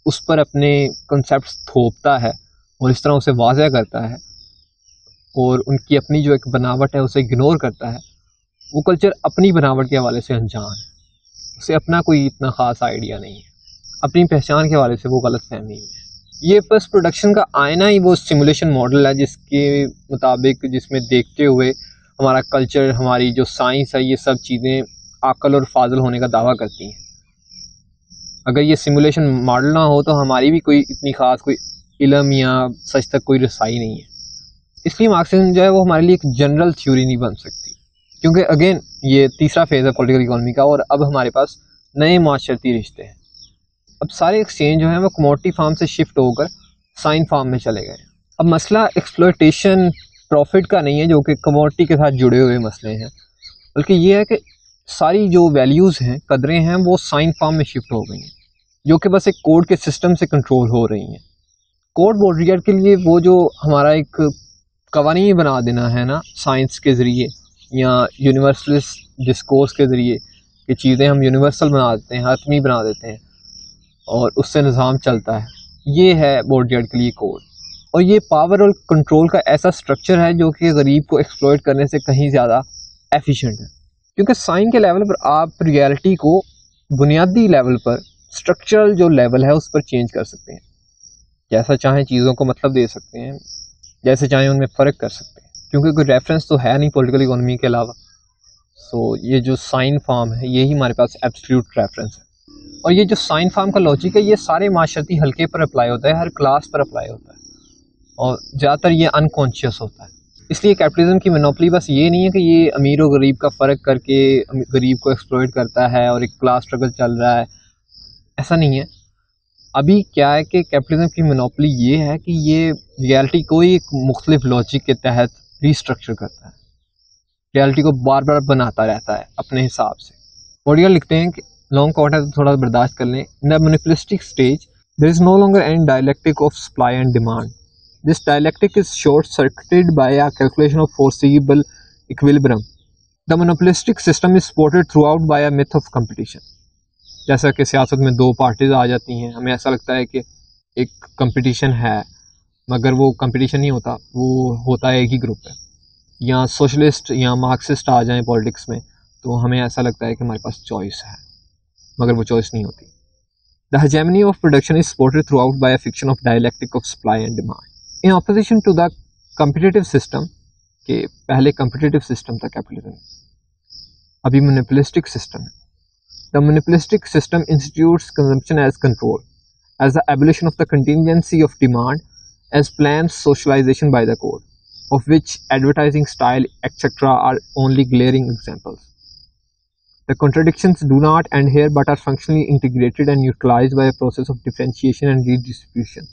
اس پر اپنے کنسیپٹس تھوپتا ہے اور اس طرح اسے واضح کرتا ہے اور ان کی اپنی جو ایک بناوٹ ہے اسے اگنور کرتا ہے، وہ کلچر اپنی بناوٹ کے حوالے سے انجان ہے، اسے اپنا کوئی اتنا خاص آئیڈیا نہیں ہے، اپنی پہچان کے حوالے سے وہ غلط فہمی ہے۔ یہ پوسٹ پروڈکشن کا آئینہ ہی وہ سیمولیشن ماڈل ہے جس کے مطابق، جس میں دیکھتے ہوئے ہمارا کلچر، ہماری جو سائنس ہے، یہ سب چیزیں عقل اور فاضل ہونے کا دعویٰ کرتی ہیں۔ اگر یہ سیمولیشن ماڈل نہ ہو تو ہماری بھی کوئی اتنی خاص کوئی علم یا سچ تک کوئی رسائی نہیں ہے۔ اس لیے مارکسزم جو ہے وہ ہمارے لیے ایک جنرل تھیوری نہیں بن سکتی، کیونکہ اگین یہ تیسرا فیز ہے پولیٹیکل اکانومی کا، اور اب ہمارے پاس نئے معاشرتی رشتے ہیں۔ اب سارے ایکسچینج جو ہیں وہ کموڈٹی فارم سے شفٹ ہو کر سائن فارم میں چلے گئے ہیں۔ اب مسئلہ ایکسپلوئٹیشن پروفٹ کا نہیں ہے جو کہ کموڈٹی کے ساتھ جڑے ہوئے مسئلے ہیں، بلکہ یہ ہے کہ ساری جو ویلیوز ہیں، قدریں ہیں، وہ سائن فارم میں شفٹ ہو گئی ہیں، جو کہ بس ایک کوڈ کے سسٹم سے کنٹرول ہو رہی ہیں۔ کوڈ بوڈریارڈ کے لیے وہ جو ہمارا ایک قوانین بنا دینا ہے نا سائنس کے ذریعے یا یونیورسلسٹ ڈسکورس کے ذریعے کہ چیزیں ہم یونیورسل بنا دیتے ہیں، حتمی بنا دیتے ہیں اور اس سے نظام چلتا ہے، یہ ہے بوڈریارڈ کے لیے کوڈ۔ اور یہ پاور اور کنٹرول کا ایسا سٹرکچر ہے جو کہ غریب کو ایکسپلوئٹ کرنے سے کہیں زیادہ ایفیشینٹ ہے، کیونکہ سائن کے لیول پر آپ ریالٹی کو بنیادی لیول پر، اسٹرکچرل جو لیول ہے اس پر چینج کر سکتے ہیں، جیسا چاہیں چیزوں کو مطلب دے سکتے ہیں، جیسے چاہیں ان میں فرق کر سکتے ہیں، کیونکہ کوئی ریفرنس تو ہے نہیں پولیٹیکل اکانومی کے علاوہ۔ سو یہ جو سائن فارم ہے یہی ہمارے پاس ایبسلیوٹ ریفرنس ہے، اور یہ جو سائن فارم کا لاجک ہے یہ سارے معاشرتی حلقے پر اپلائی ہوتا ہے، ہر کلاس پر اپلائی ہوتا ہے، اور زیادہ تر یہ انکانشیس ہوتا ہے۔ اس لیے کیپٹلزم کی مونوپلی بس یہ نہیں ہے کہ یہ امیر و غریب کا فرق کر کے غریب کو ایکسپلوئٹ کرتا ہے اور ایک کلاس اسٹرگل چل رہا ہے، ایسا نہیں ہے۔ ابھی کیا ہے کہ کیپٹلزم کی مونوپلی یہ ہے کہ یہ ریالٹی کو ایک مختلف لاجک کے تحت ریسٹرکچر کرتا ہے، ریالٹی کو بار بار بناتا رہتا ہے اپنے حساب سے۔ بوڈریارڈ لکھتے ہیں کہ لانگ کوٹ ہے تو تھوڑا برداشت کر لیں۔ In the monopolistic stage, there is no longer any dialectic of supply and demand. This dialectic is short-circuited by a calculation of foreseeable equilibrium. The monopolistic system is supported throughout by a myth of competition. جیسا کہ سیاست میں دو parties آ جاتی ہیں، ہمیں ایسا لگتا ہے کہ ایک کمپٹیشن ہے، مگر وہ کمپٹیشن نہیں ہوتا، وہ ہوتا ہے ایک ہی گروپ ہے۔ یا سوشلسٹ یا مارکسسٹ آ جائیں پولیٹکس میں تو ہمیں ایسا لگتا ہے کہ ہمارے پاس چوائس ہے، مگر وہ چوائس نہیں ہوتی۔ The hegemony of production is supported throughout by a fiction of dialectic of supply and demand. In opposition to the competitive system، کہ پہلے competitive system تھا کیپٹلزم، ابھی monopolistic system ہے۔ The monopolistic system institutes consumption as control, as the abolition of the contingency of demand, as planned socialization by the code, of which advertising style, etc. are only glaring examples. The contradictions do not end here but are functionally integrated and utilized by a process of differentiation and redistribution,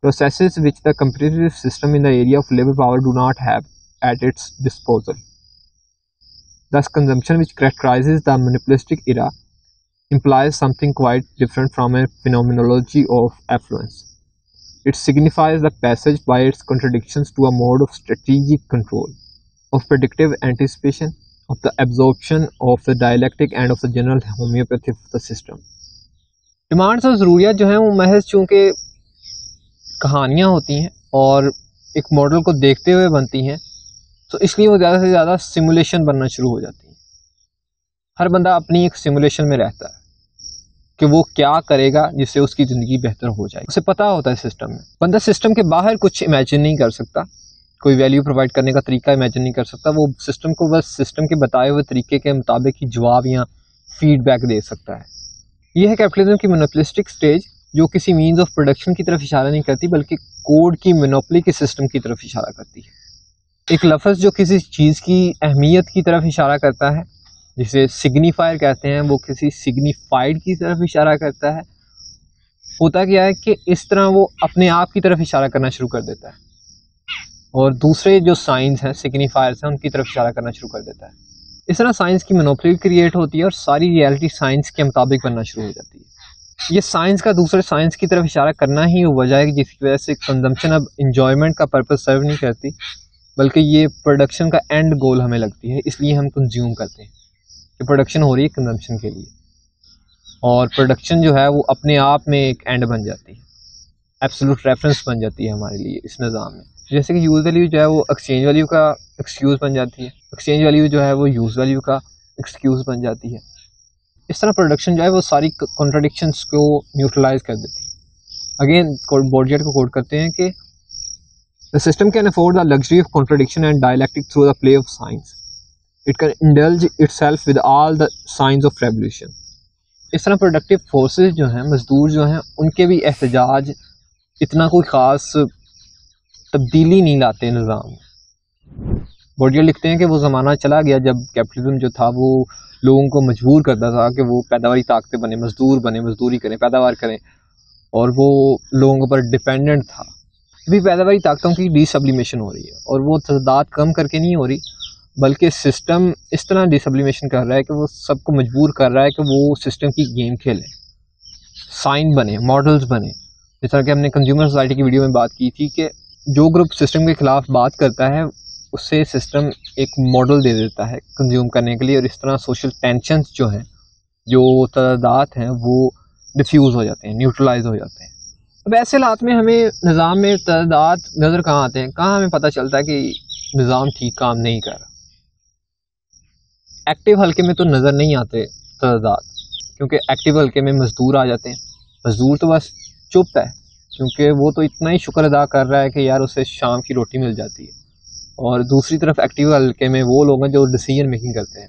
processes which the competitive system in the area of labor power do not have at its disposal. Thus, consumption which characterizes the monopolistic era implies something quite different from a phenomenology of affluence. It signifies the passage by its contradictions to a mode of strategic control, of predictive anticipation, of the absorption of the dialectic and of the general homeopathy of the system. Demands اور ضروریات جو ہیں وہ محض چونکہ کہانیاں ہوتی ہیں اور ایک ماڈل کو دیکھتے ہوئے بنتی ہیں، تو اس لیے وہ زیادہ سے زیادہ سیمولیشن بننا شروع ہو جاتی ہیں۔ ہر بندہ اپنی ایک سیمولیشن میں رہتا ہے کہ وہ کیا کرے گا جس سے اس کی زندگی بہتر ہو جائے، اسے پتہ ہوتا ہے سسٹم میں۔ بندہ سسٹم کے باہر کچھ امیجن نہیں کر سکتا، کوئی ویلیو پرووائڈ کرنے کا طریقہ امیجن نہیں کر سکتا، وہ سسٹم کو بس سسٹم کے بتائے ہوئے طریقے کے مطابق ہی جواب یا فیڈ بیک دے سکتا ہے۔ یہ ہے کیپٹلزم کی مونوپلسٹک سٹیج، جو کسی مینز آف پروڈکشن کی طرف اشارہ نہیں کرتی بلکہ کوڈ کی مونوپلی کے سسٹم کی طرف اشارہ کرتی ہے۔ ایک لفظ جو کسی چیز کی اہمیت کی طرف اشارہ کرتا ہے، جسے سگنیفائر کہتے ہیں، وہ کسی سگنیفائڈ کی طرف اشارہ کرتا ہے۔ ہوتا کیا ہے کہ اس طرح وہ اپنے آپ کی طرف اشارہ کرنا شروع کر دیتا ہے، اور دوسرے جو سائنز ہیں، سگنیفائرز ہیں، ان کی طرف اشارہ کرنا شروع کر دیتا ہے۔ اس طرح سائنس کی مونوپلی کریٹ ہوتی ہے اور ساری ریئلٹی سائنس کے مطابق بننا شروع ہو جاتی ہے۔ یہ سائنس کا دوسرے سائنس کی طرف اشارہ کرنا ہی وہ وجہ ہے جس کی وجہ سے کنزمپشن اب انجوائمنٹ کا پرپز سرو نہیں کرتی، بلکہ یہ پروڈکشن کا اینڈ گول ہمیں لگتی ہے، اس لیے ہم کنزیوم کرتے ہیں کہ پروڈکشن ہو رہی ہے کنزمپشن کے لیے، اور پروڈکشن جو ہے وہ اپنے آپ میں ایک اینڈ بن جاتی ہے، ایبسولوٹ ریفرنس بن جاتی ہے ہمارے لیے اس نظام میں۔ جیسے کہ یوز ویلیو جو ہے وہ ایکسچینج ویلیو کا ایکسکیوز بن جاتی ہے، ایکسچینج ویلیو جو ہے وہ یوز ویلیو کا ایکسکیوز بن جاتی ہے۔ اس طرح پروڈکشن جو ہے وہ ساری کنٹراڈکشنس کو نیوٹرلائز کر دیتی ہے۔ اگین بورڈیٹ کو کوٹ کرتے ہیں کہ the system can afford the luxury of contradiction and dialectic through the play of science. It can indulge itself with all the signs of revolution. اس طرح پروڈکٹیو فورسز جو ہیں، مزدور جو ہیں، ان کے بھی احتجاج اتنا کوئی خاص تبدیلی نہیں لاتے نظام میں۔ بورڈیٹ لکھتے ہیں کہ وہ زمانہ چلا گیا جب کیپٹلزم جو تھا وہ لوگوں کو مجبور کرتا تھا کہ وہ پیداواری طاقتیں بنے، مزدور بنے، مزدوری کریں، پیداوار کریں، اور وہ لوگوں کے اوپر ڈپینڈنٹ تھا۔ ابھی پیداواری طاقتوں کی ڈی سبلیمیشن ہو رہی ہے، اور وہ تعداد کم کر کے نہیں ہو رہی، بلکہ سسٹم اس طرح ڈی سبلیمیشن کر رہا ہے کہ وہ سب کو مجبور کر رہا ہے کہ وہ سسٹم کی گیم کھیلیں، سائن بنے، ماڈلز بنے۔ جس طرح کہ ہم نے کنزیومر سوسائٹی کی ویڈیو میں بات کی تھی کہ جو گروپ سسٹم کے خلاف بات کرتا ہے اس سے سسٹم ایک ماڈل دے دیتا ہے کنزیوم کرنے کے لیے، اور اس طرح سوشل ٹینشنز جو ہیں، جو تعداد ہیں، وہ ڈیفیوز ہو جاتے ہیں، نیوٹرلائز ہو جاتے ہیں۔ اب ایسے حالات میں ہمیں نظام میں تعداد نظر کہاں آتے ہیں، کہاں ہمیں پتہ چلتا ہے کہ نظام ٹھیک کام نہیں کر رہا؟ ایکٹیو حلقے میں تو نظر نہیں آتے تعداد، کیونکہ ایکٹیو حلقے میں مزدور آ جاتے ہیں۔ مزدور تو بس چپ ہے، کیونکہ وہ تو اتنا ہی شکر ادا کر رہا ہے کہ یار اسے شام کی روٹی مل جاتی ہے۔ اور دوسری طرف ایکٹیو حلقے میں وہ لوگ ہیں جو ڈیسیجن میکنگ کرتے ہیں،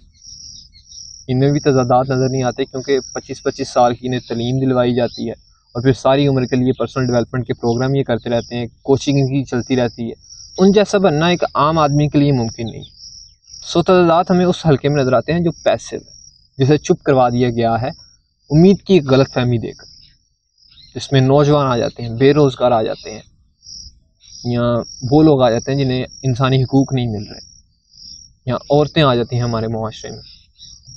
ان میں بھی تعداد نظر نہیں آتے، کیونکہ 25 سال کی انہیں تعلیم دلوائی جاتی ہے، اور پھر ساری عمر کے لیے پرسنل ڈیولپمنٹ کے پروگرام یہ کرتے رہتے ہیں، کوچنگ کی چلتی رہتی ہے۔ ان جیسا بننا ایک عام آدمی کے لیے ممکن نہیں۔ سو تعداد ہمیں اس حلقے میں نظر آتے ہیں جو پیسو ہے، جسے چپ کروا دیا گیا ہے امید کی غلط فہمی دے کر، جس میں نوجوان آ جاتے ہیں، بے روزگار آ جاتے ہیں، یا وہ لوگ آ جاتے ہیں جنہیں انسانی حقوق نہیں مل رہے، یا عورتیں آ جاتی ہیں ہمارے معاشرے میں۔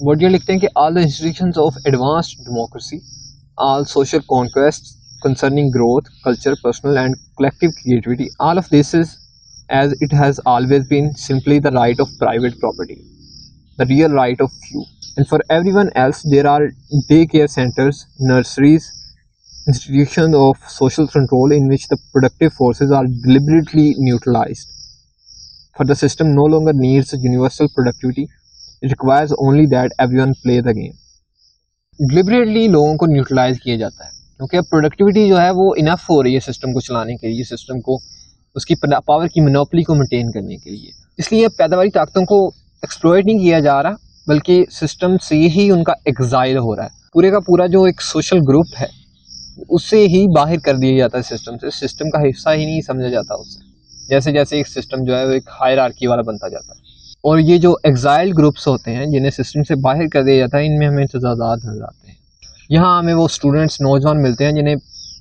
بورڈیٹ لکھتے ہیں کہ all the institutions of advanced democracy, all social conquests concerning growth, culture, personal and collective creativity, all of this is, as it has always been, simply the right of private property, the real right of few. And for everyone else, there are daycare centers, nurseries, institutions of social control in which the productive forces are deliberately neutralized. For the system no longer needs universal productivity, it requires only that everyone play the game. Deliberately لوگوں کو neutralise کیا جاتا ہے، کیونکہ اب productivity جو ہے وہ انف ہو رہی ہے سسٹم کو چلانے کے لیے، سسٹم کو اس کی پاور کی مونوپلی کو مینٹین کرنے کے لیے۔ اس لیے اب پیداواری طاقتوں کو ایکسپلوئٹ نہیں کیا جا رہا، بلکہ سسٹم سے ہی ان کا ایگزائل ہو رہا ہے۔ پورے کا پورا جو ایک سوشل گروپ ہے اس سے ہی باہر کر دیا جاتا ہے سسٹم سے، سسٹم کا حصہ ہی نہیں سمجھا جاتا اس سے، جیسے جیسے ایک سسٹم جو ہے وہ ایک ہائرارکی والا بنتا جاتا ہے۔ اور یہ جو ایگزائل گروپس ہوتے ہیں جنہیں سسٹم سے باہر کر دیا جاتا ہے، ان میں ہمیں تضادات نظر آتے ہیں۔ یہاں ہمیں وہ اسٹوڈنٹس، نوجوان ملتے ہیں جنہیں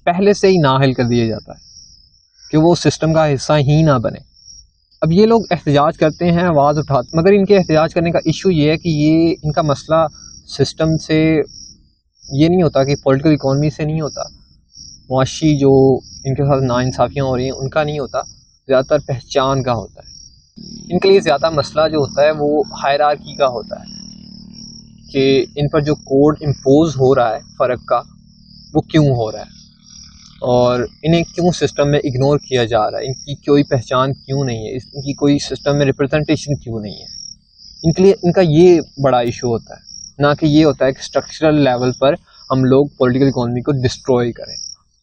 پہلے سے ہی نااہل کر دیا جاتا ہے کہ وہ سسٹم کا حصہ ہی نہ بنے۔ اب یہ لوگ احتجاج کرتے ہیں، آواز اٹھاتے، مگر ان کے احتجاج کرنے کا ایشو یہ ہے کہ یہ ان کا مسئلہ سسٹم سے یہ نہیں ہوتا کہ پولیٹیکل اکانومی سے نہیں ہوتا، معاشی جو ان کے ساتھ ناانصافیاں ہو رہی ہیں ان کا نہیں ہوتا، زیادہ تر پہچان کا ہوتا ہے۔ ان کے لیے زیادہ مسئلہ جو ہوتا ہے وہ ہائرارکی کا ہوتا ہے، کہ ان پر جو کوڈ امپوز ہو رہا ہے فرق کا، وہ کیوں ہو رہا ہے، اور انہیں کیوں سسٹم میں اگنور کیا جا رہا ہے، ان کی کوئی پہچان کیوں نہیں ہے، ان کی کوئی سسٹم میں ریپرزنٹیشن کیوں نہیں ہے۔ ان کے لیے ان کا یہ بڑا ایشو ہوتا ہے، نہ کہ یہ ہوتا ہے کہ اسٹرکچرل لیول پر ہم لوگ پولیٹیکل اکانومی کو ڈسٹروائے کریں۔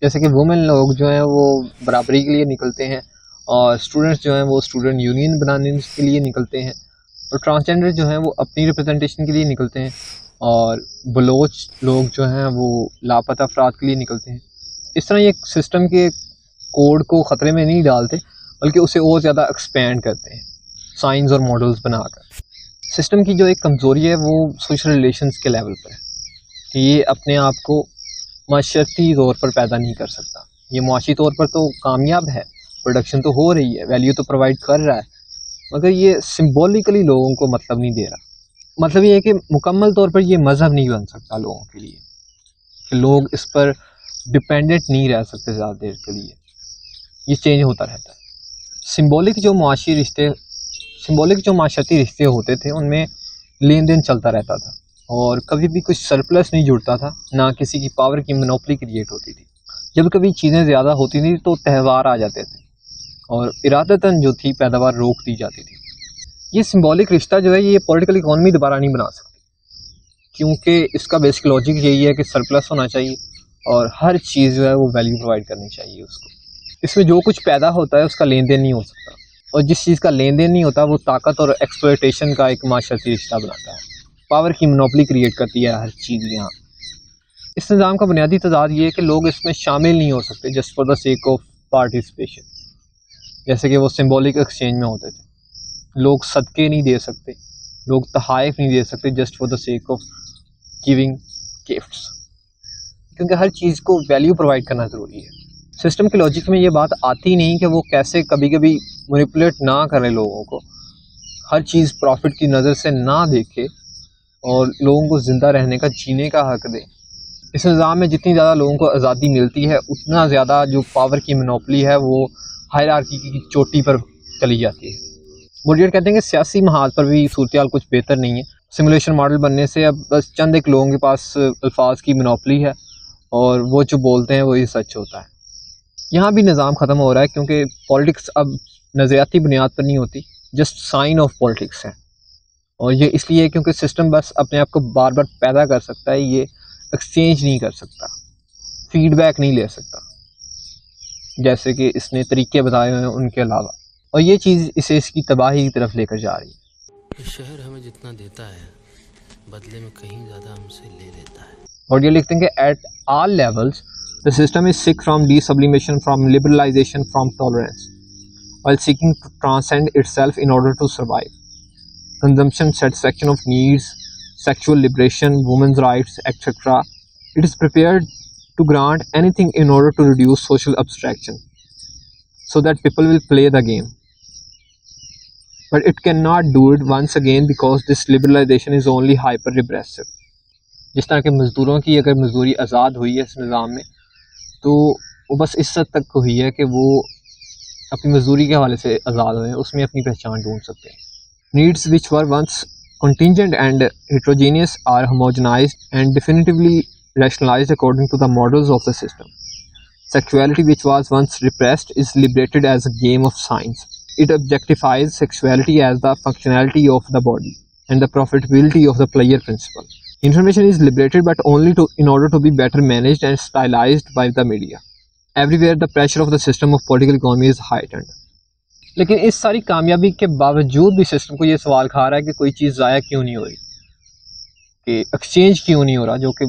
جیسے کہ وومن لوگ جو ہیں وہ برابری کے لیے نکلتے ہیں، اور اسٹوڈنٹس جو ہیں وہ اسٹوڈنٹ یونین بنانے کے لیے نکلتے ہیں، اور ٹرانسجینڈر جو ہیں وہ اپنی ریپرزنٹیشن کے لیے نکلتے ہیں، اور بلوچ لوگ جو ہیں وہ لاپتہ افراد کے لیے نکلتے ہیں۔ اس طرح یہ سسٹم کے کوڈ کو خطرے میں نہیں ڈالتے، بلکہ اسے اور زیادہ ایکسپینڈ کرتے ہیں سائنس اور ماڈلز بنا کر۔ سسٹم کی جو ایک کمزوری ہے وہ سوشل ریلیشنز کے لیول پر ہے، کہ یہ اپنے آپ کو معاشرتی طور پر پیدا نہیں کر سکتا۔ یہ معاشی طور پر تو کامیاب ہے، پروڈکشن تو ہو رہی ہے، ویلیو تو پرووائڈ کر رہا ہے، مگر یہ سمبولیکلی لوگوں کو مطلب نہیں دے رہا۔ مطلب یہ ہے کہ مکمل طور پر یہ مذہب نہیں بن سکتا لوگوں کے لیے، کہ لوگ اس پر ڈپینڈنٹ نہیں رہ سکتے زیادہ دیر کے لیے، یہ چینج ہوتا رہتا ہے۔ سمبولک جو معاشرتی رشتے ہوتے تھے ان میں لین دین چلتا رہتا تھا، اور کبھی بھی کچھ سرپلس نہیں جڑتا تھا، نہ کسی کی پاور کی مونوپلی کریٹ ہوتی تھی۔ جب کبھی چیزیں زیادہ ہوتی تھیں تو تہوار آ جاتے تھے اور ارادتاً جو تھی پیداوار روک دی جاتی تھی۔ یہ سمبولک رشتہ جو ہے یہ پولیٹیکل اکانومی دوبارہ نہیں بنا سکتی، کیونکہ اس کا بیسک لاجک یہی ہے کہ سرپلس ہونا چاہیے اور ہر چیز جو ہے وہ ویلیو پرووائڈ کرنی چاہیے اس کو۔ اس میں جو کچھ پیدا ہوتا ہے اس کا لین دین نہیں ہو سکتا، اور جس چیز کا لین دین نہیں ہوتا وہ طاقت اور ایکسپلوئٹیشن کا ایک معاشرتی رشتہ بناتا ہے، پاور کی مونوپلی کریٹ کرتی ہے ہر چیز یہاں۔ اس نظام کا بنیادی تضاد یہ ہے کہ لوگ اس میں شامل نہیں ہو سکتے just for the sake of participation, جیسے کہ وہ سمبولک ایکسچینج میں ہوتے تھے۔ لوگ صدقے نہیں دے سکتے، لوگ تحائف نہیں دے سکتے just for the sake of giving gifts, کیونکہ ہر چیز کو ویلیو پرووائڈ کرنا ضروری ہے۔ سسٹم کے لاجک میں یہ بات آتی نہیں کہ وہ کیسے کبھی کبھی مینیپولیٹ نہ کریں لوگوں کو، ہر چیز پروفٹ کی نظر سے نہ دیکھے اور لوگوں کو زندہ رہنے کا، جینے کا حق دے۔ اس نظام میں جتنی زیادہ لوگوں کو آزادی ملتی ہے اتنا زیادہ جو پاور کی مونوپلی ہے وہ ہائرارکی کی چوٹی پر چلی جاتی ہے۔ بوڈیارڈ کہتے ہیں کہ سیاسی محاذ پر بھی صورتحال کچھ بہتر نہیں ہے۔ سیمولیشن ماڈل بننے سے اب بس چند ایک لوگوں کے پاس الفاظ کی مونوپلی ہے اور وہ جو بولتے ہیں وہی سچ ہوتا ہے۔ یہاں بھی نظام ختم ہو رہا ہے کیونکہ پالیٹکس اب نظریاتی بنیاد پر نہیں ہوتی، جسٹ سائن آف پالیٹکس ہے، اور یہ اس لیے کیونکہ سسٹم بس اپنے آپ کو بار بار پیدا کر سکتا ہے، یہ ایکسچینج نہیں کر سکتا، فیڈ بیک نہیں لے سکتا جیسے کہ اس نے طریقے بتائے ہوئے ہیں ان کے علاوہ، اور یہ چیز اسے اس کی تباہی کی طرف لے کر جا رہی ہے۔ یہ شہر ہمیں جتنا دیتا ہے بدلے میں کہیں زیادہ ہم سے لے لیتا ہے۔ اور یہ لکھتے ہیں کہ at all levels the system is sick from de-sublimation, from liberalization, from tolerance, while seeking to transcend itself in order to survive. Consumption, satisfaction of needs, sexual liberation, women's rights, etc. It is prepared to grant anything in order to reduce social abstraction, so that people will play the game. But it cannot do it once again because this liberalization is only hyper-repressive. جس طرح کہ مزدوروں کی اگر مزدوری آزاد ہوئی ہے اس نظام میں تو وہ بس اس حد تک ہوئی ہے کہ وہ اپنی مزدوری کے حوالے سے آزاد ہوئے ہیں، اس میں اپنی پہچان ڈھونڈ سکتے ہیں۔ Needs which were once contingent and heterogeneous are homogenized and definitively rationalized according to the models of the system. Sexuality which was once repressed is liberated as a game of science. It objectifies sexuality as the functionality of the body and the profitability of the player principle. Information is liberated but only in order to be better managed and stylized by the media. Everywhere the pressure of the system of political economy is heightened. لیکن اس ساری کامیابی کے باوجود بھی system کو یہ سوال کھا رہا ہے کہ کوئی چیز ضائع کیوں نہیں ہو رہی، کہ ایکسچینج کیوں نہیں ہو رہا، جو کہ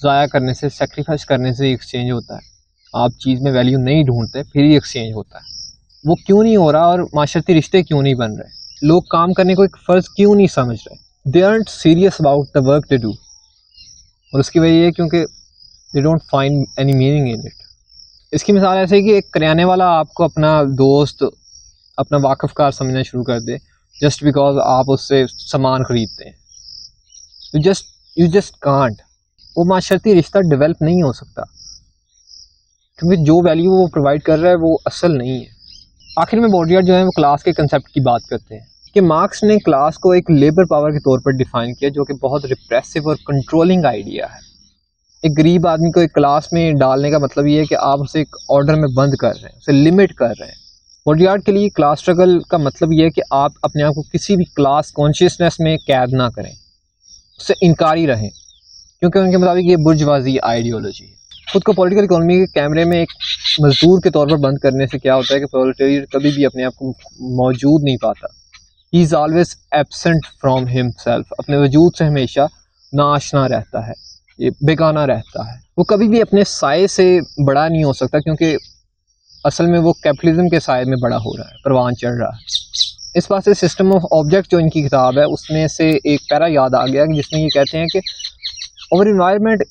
ضائع کرنے سے، سیکریفائس کرنے سے ایکسچینج ہوتا ہے۔ آپ چیز میں ویلیو نہیں ڈھونڈتے پھر ہی ایکسچینج ہوتا ہے، وہ کیوں نہیں ہو رہا، اور معاشرتی رشتے کیوں نہیں بن رہے، لوگ کام کرنے کو ایک فرض کیوں نہیں سمجھ رہے، they aren't serious about the work they do، اور اس کی وجہ یہ ہے کیونکہ they don't find any meaning in it۔ اس کی مثال ایسے ہے کہ ایک کریانے والا آپ کو اپنا دوست، اپنا واقف کار سمجھنا شروع کر دے جسٹ بیکاز آپ اس سے سامان خریدتے ہیں، you just can't۔ وہ معاشرتی رشتہ ڈیولپ نہیں ہو سکتا کیونکہ جو ویلیو وہ پرووائڈ کر رہا ہے وہ اصل نہیں ہے۔ آخر میں بوڈیارڈ جو ہے وہ کلاس کے کنسیپٹ کی بات کرتے ہیں کہ مارکس نے کلاس کو ایک لیبر پاور کے طور پر ڈیفائن کیا جو کہ بہت ریپریسو اور کنٹرولنگ آئیڈیا ہے۔ ایک غریب آدمی کو ایک کلاس میں ڈالنے کا مطلب یہ ہے کہ آپ اسے ایک آرڈر میں بند کر رہے ہیں، اسے لمٹ کر رہے ہیں۔ بوڈیارڈ کے لیے کلاس اسٹرگل کا مطلب یہ ہے کہ آپ اپنے آپ کو کسی بھی کلاس کانشیسنیس میں قید نہ کریں، اس سے انکاری رہیں، کیونکہ ان کے مطابق یہ برجوازی آئیڈیالوجی ہے۔ خود کو پولیٹیکل اکانومی کے کیمرے میں ایک مزدور کے طور پر بند کرنے سے کیا ہوتا ہے کہ پرولیٹیریٹ کبھی بھی اپنے آپ کو موجود نہیں پاتا۔ He is always absent from himself، اپنے وجود سے ہمیشہ ناآشنا رہتا ہے، یہ بیگانہ رہتا ہے، وہ کبھی بھی اپنے سائے سے بڑا نہیں ہو سکتا کیونکہ اصل میں وہ کیپٹلزم کے سائے میں بڑا ہو رہا ہے، پروان چڑھ رہا ہے۔ اس بات سے سسٹم آف آبجیکٹ جو ان کی کتاب ہے اس میں سے ایک پیرا یاد آ گیا جس میں یہ کہتے ہیں کہ our environment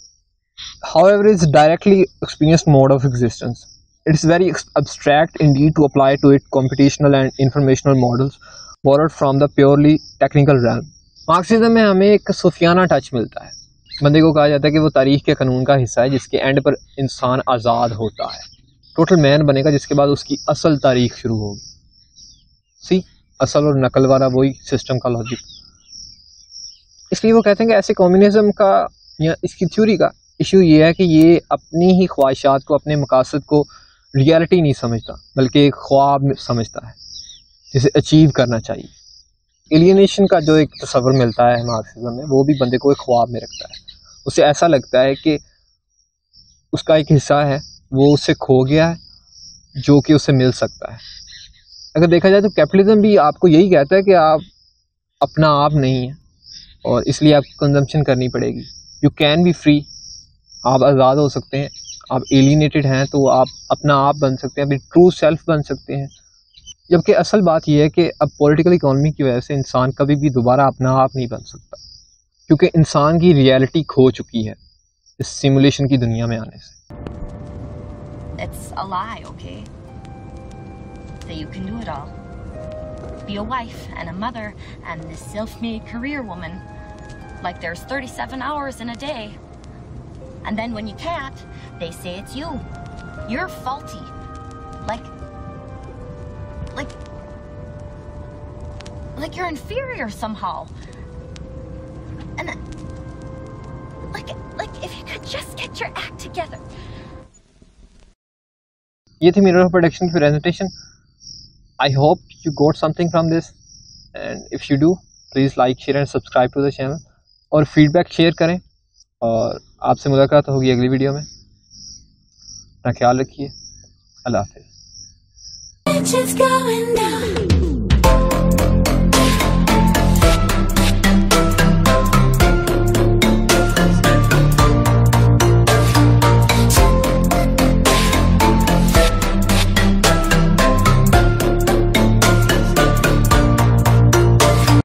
however is directly experienced mode of existence. It is very abstract indeed to apply to it computational and informational models borrowed from the purely technical realm. Marxism میں ہمیں ایک صوفیانہ ٹچ ملتا ہے. بندے کو کہا جاتا ہے کہ وہ تاریخ کے قانون کا حصہ ہے جس کے اینڈ پر انسان آزاد ہوتا ہے, ٹوٹل مین بنے گا, جس کے بعد اس کی اصل تاریخ شروع ہوگی. اصل اور نقل والا وہی سسٹم کا لاجک. اس لیے وہ کہتے ہیں کہ ایسے کمیونزم کا یا اس کی تھیوری کا ایشو یہ ہے کہ یہ اپنی ہی خواہشات کو, اپنے مقاصد کو ریالٹی نہیں سمجھتا بلکہ ایک خواب سمجھتا ہے جسے اچیو کرنا چاہیے. ایلینیشن کا جو ایک تصور ملتا ہے مارکسزم میں, وہ بھی بندے کو ایک خواب میں رکھتا ہے. اسے ایسا لگتا ہے کہ اس کا ایک حصہ ہے وہ اس سے کھو گیا ہے جو کہ اسے مل سکتا ہے. اگر دیکھا جائے تو کیپٹلزم بھی آپ کو یہی کہتا ہے کہ آپ اپنا آپ نہیں ہیں اور اس لیے آپ کی کنزمپشن کرنی پڑے گی. یو کین بی فری, آپ آزاد ہو سکتے ہیں. آپ ایلینیٹڈ ہیں تو آپ اپنا آپ بن سکتے ہیں, اپنی ٹرو سیلف بن سکتے ہیں. جبکہ اصل بات یہ ہے کہ اب پولیٹیکل اکانومی کی وجہ سے انسان کبھی بھی دوبارہ اپنا آپ نہیں بن سکتا, کیونکہ انسان کی ریالٹی کھو چکی ہے اس سیمولیشن کی دنیا میں آنے سے. It's a lie, okay? That you can do it all. Be a wife and a mother and this self-made career woman. Like there's 37 hours in a day. And then when you can't, they say it's you. You're faulty. Like you're inferior somehow. And like if you could just get your act together. یہ تھی mirror of production کی presentation. I hope you got something from this, and if you do please like share and subscribe to the channel, اور feedback share کریں. اور آپ سے ملاقات ہوگی اگلی ویڈیو میں. اپنا خیال رکھیے. اللہ حافظ.